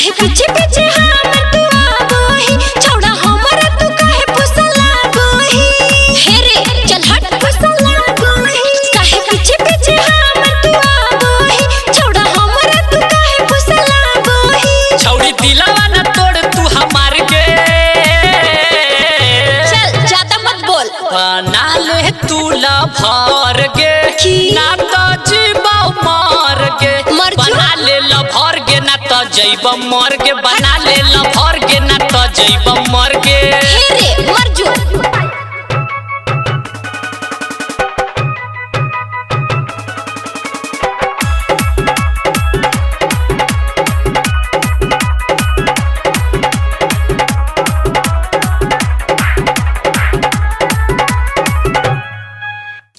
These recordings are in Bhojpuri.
काहे पीछे पीछे हमर तू आबोही छोड़ा हमरा तू काहे फुसलाबोही हे रे चल हट फुसलाबोही काहे पीछे पीछे हमर तू आबोही छोड़ा हमरा तू काहे फुसलाबोही छौड़ी दिलवा न तोड़ तू हमार के चल ज्यादा मत बोल बना ले तू लभर गे ना तो जीबो मर गे बना ले लभर गे ना तो जइब मर गे बना ले लभर गे ना तो जइब मर गे हे रे मर जो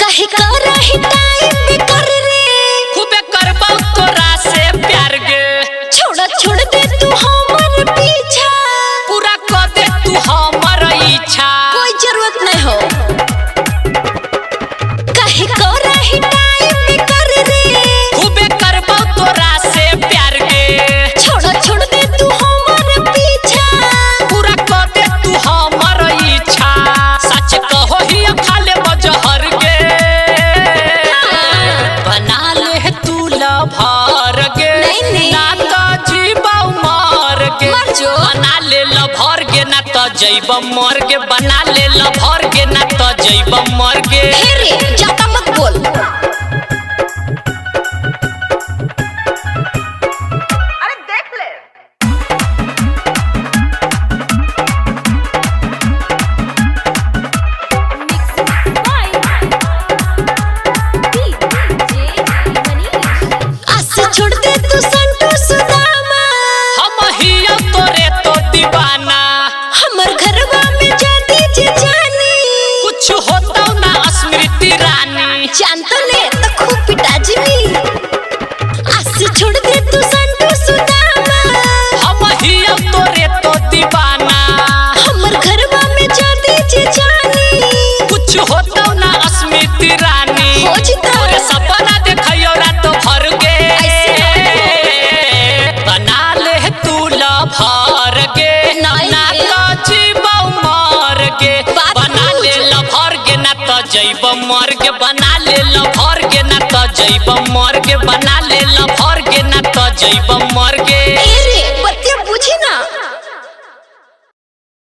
कहे कर ही टाइम बेकर रे खूबे करबौ तोरा से प्यार गे छोड़ दे तू हमर पीछा पूरा कर दे तू हमर इच्छा कोई जरूरत नहीं हो कहे कर ही टाइम बेकर रे खूबे करबौ तोरा से प्यार गे छोड़ दे तू हमर पीछा पूरा कर दे तू हमर इच्छा सच कहो ही खा ले बजहर गे बना ले तू लभर गे नहीं। ना तो जीबौ मर गे मर जो। बना ले लभर गे ना तो जइब मर गे बना ले लभर गे ना तो जइब मर गे हे रे ज्यादा मत बोल आसे छोड़ दे तू संटू सुदामा हम हिया तोरे तो दीवाना हमर घरवा में जाती जे जानी कुछ होता ना स्मृति रानी जानता ले तो खूब पिटाजी आसे छोड़ दे तू संटू सुदामा हम हिया तोरे तो दीवाना हमर घरवा में जाती जे जानी कुछ होता ना स्मृति रानी हो जिता। तोरे सपना देखियो रात भर गे बना ले तू लभर गे नहीं ना रे। तो जीबौ मर गे बात बना बोल ले जो। लभर गे ना तो जइब मर गे बना ले लभर गे ना तो जइब मर गे बना ले लभर गे ना तो जइब मर गे